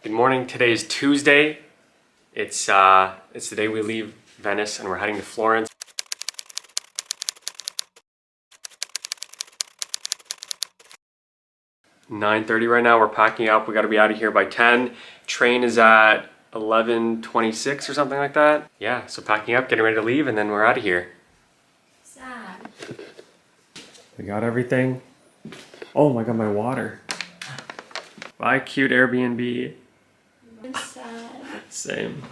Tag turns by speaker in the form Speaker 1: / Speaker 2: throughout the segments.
Speaker 1: Good morning. Today is Tuesday. It's the day we leave Venice and we're heading to Florence. (9:30) right now. We're packing up. We got to be out of here by 10. Train is at 11:26 or something like that. Yeah, so packing up, getting ready to leave, and then we're out of here.
Speaker 2: Sad.
Speaker 1: We got everything. Oh my god, my water. Bye, cute Airbnb.
Speaker 2: I'm sad.
Speaker 1: Same.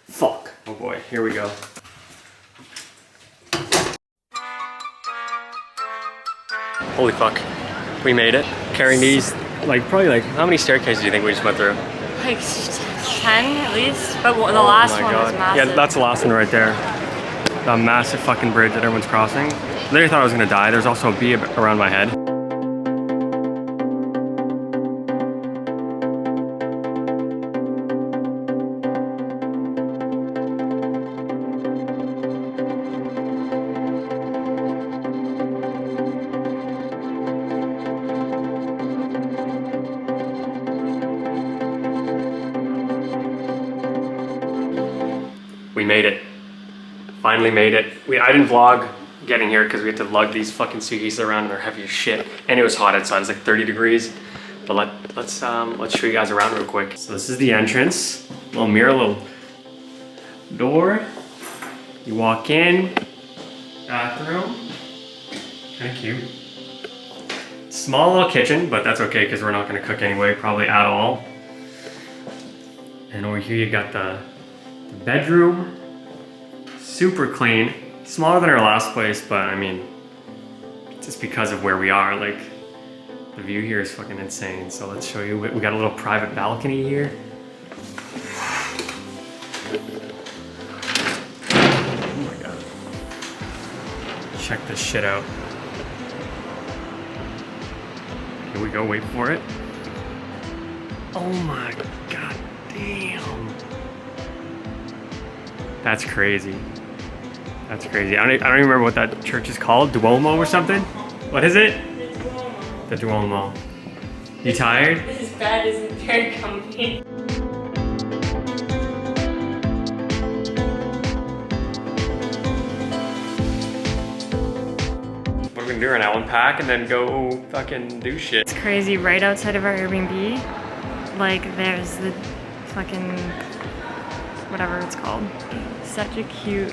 Speaker 1: Fuck. Oh boy, here we go. Holy fuck. We made it. Carrying these, probably how many staircases do you think we just went through?
Speaker 2: Like 10 at least, but the last one was massive.
Speaker 1: Yeah, that's the last one right there. The massive fucking bridge that everyone's crossing. I literally thought I was gonna die. There's also a bee around my head. We made it. Finally made it. I didn't vlog getting here because we had to lug these fucking suitcases around and they're heavy as shit. And it was hot outside, it was like 30 degrees. But let's show you guys around real quick. So this is the entrance. Little mirror, little door. You walk in, bathroom. Kinda cute. Small little kitchen, but that's okay because we're not gonna cook anyway, probably at all. And over here you got the bedroom. Super clean. Smaller than our last place, but I mean, just because of where we are, like, the view here is fucking insane. So let's show you. We got a little private balcony here. Oh my god. Check this shit out. Here we go, wait for it. Oh my god damn. That's crazy. That's crazy. I don't even remember what that church is called. Duomo or something? What is it? The Duomo. You tired?
Speaker 2: This bed isn't very comfy.
Speaker 1: What are we gonna do right now? Unpack and then go fucking do shit.
Speaker 2: It's crazy. Right outside of our Airbnb, like, there's the fucking whatever it's called. Such a cute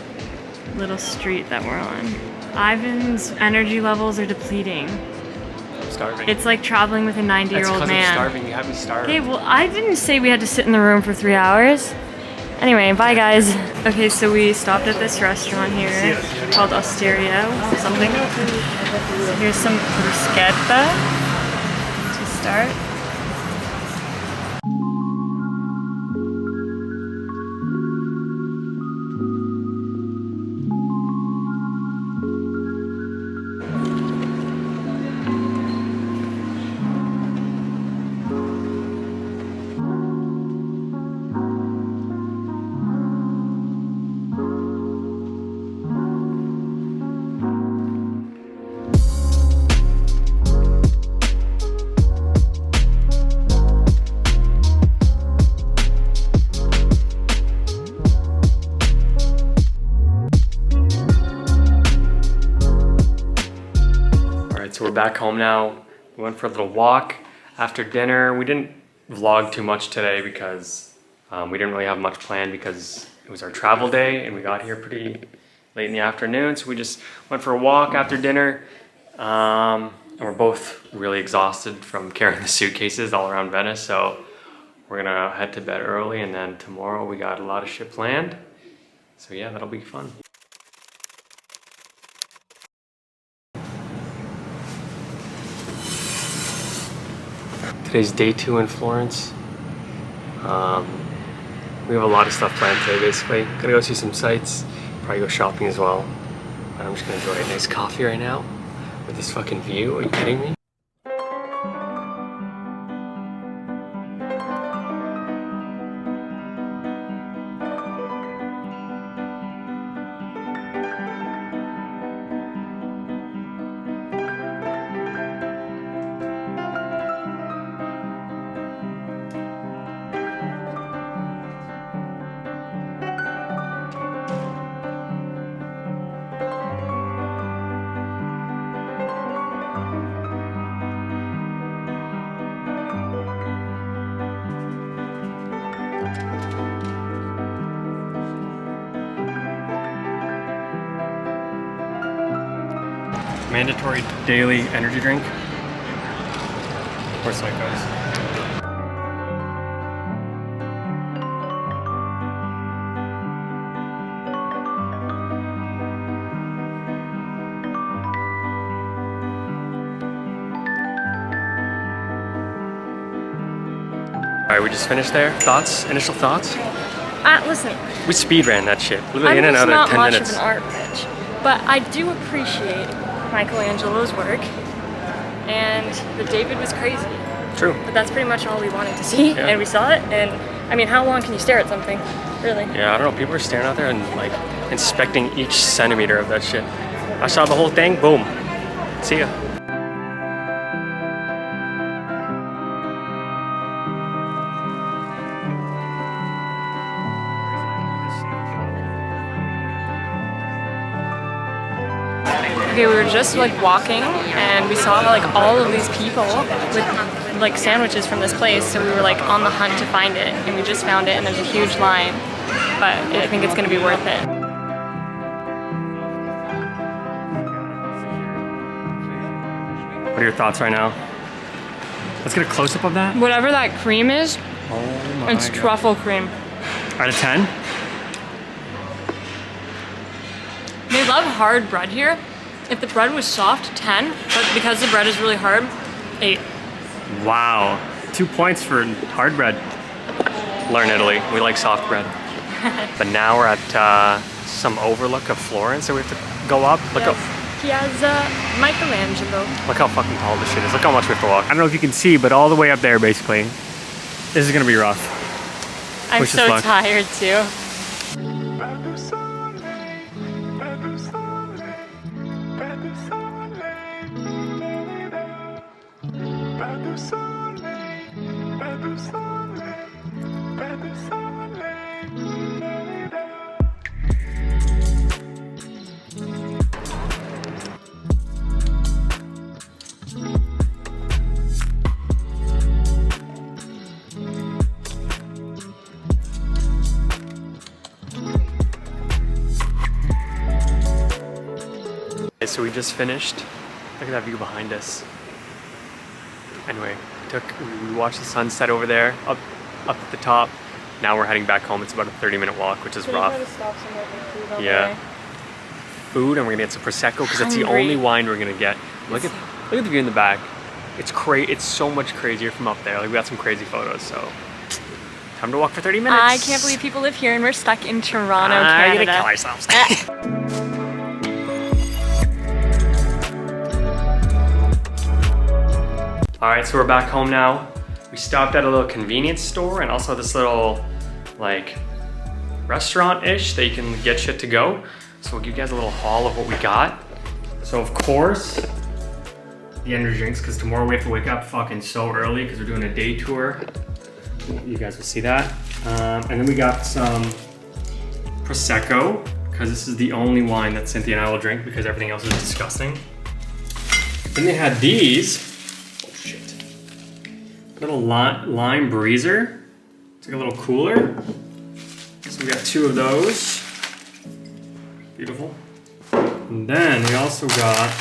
Speaker 2: little street that we're on. Ivan's energy levels are depleting.
Speaker 1: I'm starving.
Speaker 2: It's like traveling with a 90-year-old man.
Speaker 1: That's because I'm starving. You have me starving.
Speaker 2: Okay, well, I didn't say we had to sit in the room for 3 hours. Anyway, bye guys. Okay, so we stopped at this restaurant here called Osteria or something. So here's some bruschetta to start.
Speaker 1: So we're back home now. We went for a little walk after dinner. We didn't vlog too much today because we didn't really have much planned because it was our travel day and we got here pretty late in the afternoon. So we just went for a walk after dinner. And we're both really exhausted from carrying the suitcases all around Venice. So we're gonna head to bed early and then tomorrow we got a lot of shit planned. So yeah, that'll be fun. Today's day 2 in Florence. We have a lot of stuff planned today, basically. Gonna go see some sights, probably go shopping as well. But I'm just gonna enjoy a nice coffee right now with this fucking view. Are you kidding me? Mandatory daily energy drink. Of course that goes. All right, we just finished there. Thoughts? Initial thoughts?
Speaker 2: Listen.
Speaker 1: We speed ran that shit. Literally
Speaker 2: I'm
Speaker 1: in and
Speaker 2: just
Speaker 1: out
Speaker 2: not
Speaker 1: of 10
Speaker 2: much
Speaker 1: minutes.
Speaker 2: of an art bitch, but I do appreciate Michelangelo's work, and the David was crazy.
Speaker 1: True.
Speaker 2: But that's pretty much all we wanted to see,
Speaker 1: Yeah.
Speaker 2: and we saw it. And I mean, how long can you stare at something, really?
Speaker 1: Yeah, I don't know. People are staring out there and like inspecting each centimeter of that shit. I saw the whole thing. Boom. See ya.
Speaker 2: Okay, we were just like walking, and we saw like all of these people with like sandwiches from this place. So we were like on the hunt to find it, and we just found it. And there's a huge line, but I think it's gonna be worth it.
Speaker 1: What are your thoughts right now? Let's get a close up of that.
Speaker 2: Whatever that cream is,
Speaker 1: Oh my
Speaker 2: it's
Speaker 1: God.
Speaker 2: truffle cream.
Speaker 1: Out of 10?
Speaker 2: They love hard bread here. If the bread was soft, 10, but because the bread is really hard, 8.
Speaker 1: Wow. 2 points for hard bread. Learn Italy. We like soft bread. But now we're at some overlook of Florence, so we have to go up. Look up.
Speaker 2: Piazza Michelangelo.
Speaker 1: Look how fucking tall this shit is. Look how much we have to walk. I don't know if you can see, but all the way up there, basically. This is gonna be rough.
Speaker 2: I'm
Speaker 1: Wish us
Speaker 2: so
Speaker 1: luck.
Speaker 2: tired too.
Speaker 1: Okay, so we just finished. Look at that view behind us. Anyway, we watched the sunset over there, up at the top. Now we're heading back home. It's about a 30-minute walk, which is rough. Yeah. Food, and we're gonna get some prosecco because that's the
Speaker 2: Hungry.
Speaker 1: only wine we're gonna get. Look at the view in the back. It's so much crazier from up there. Like we got some crazy photos. So time to walk for 30 minutes.
Speaker 2: I can't believe people live here and we're stuck in Toronto,
Speaker 1: We're
Speaker 2: Canada.
Speaker 1: gonna kill ourselves. All right, so we're back home now. We stopped at a little convenience store and also this little like restaurant-ish that you can get shit to go. So we'll give you guys a little haul of what we got. So of course, the energy drinks, because tomorrow we have to wake up fucking so early because we're doing a day tour. You guys will see that. And then we got some Prosecco, because this is the only wine that Cynthia and I will drink because everything else is disgusting. Then they had these. Little lime breezer. It's like a little cooler. So we got 2 of those. Beautiful. And then we also got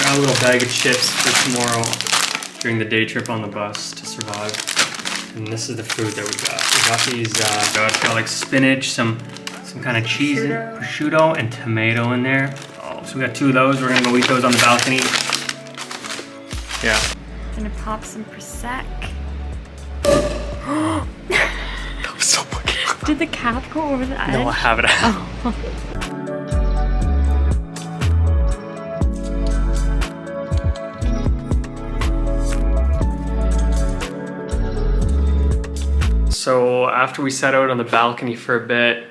Speaker 1: a little bag of chips for tomorrow during the day trip on the bus to survive. And this is the food that we got. We got these, it's got like spinach, some kind of cheese, prosciutto, and tomato in there. Oh, so we got 2 of those. We're gonna go eat those on the balcony. Yeah.
Speaker 2: Gonna pop some Prosecco.
Speaker 1: That was so fucking.
Speaker 2: Did the cap go over the edge?
Speaker 1: No, I have it out. So after we sat out on the balcony for a bit,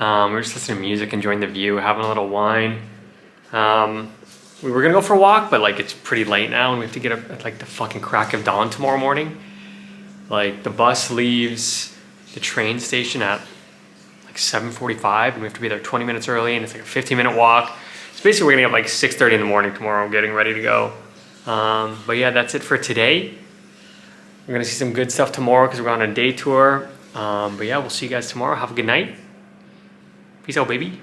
Speaker 1: we were just listening to music, enjoying the view, having a little wine. We were gonna go for a walk, but like it's pretty late now and we have to get up at like the fucking crack of dawn tomorrow morning. Like the bus leaves the train station at like 7:45 and we have to be there 20 minutes early and it's like a 15-minute walk. So basically we're gonna get like 6:30 in the morning tomorrow, getting ready to go. But yeah, that's it for today. We're gonna see some good stuff tomorrow because we're on a day tour. But yeah, we'll see you guys tomorrow. Have a good night. Peace out, baby.